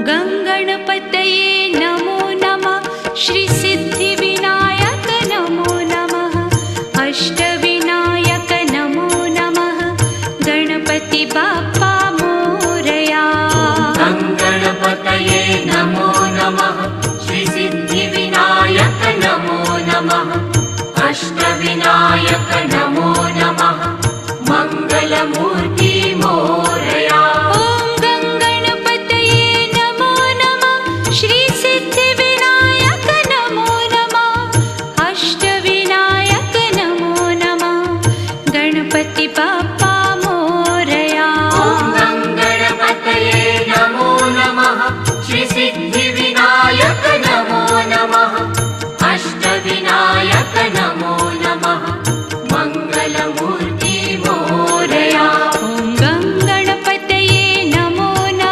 गङ्गणपतये नमो नमः। श्रीसिद्धिविनायक नमो नमः। अष्टविनायक नमो नमः। गणपति बाप्पा मोरया। गङ्गणपतये नमो नमः। श्रीसिद्धिविनायक नमो नमः। अष्टविनायक नमो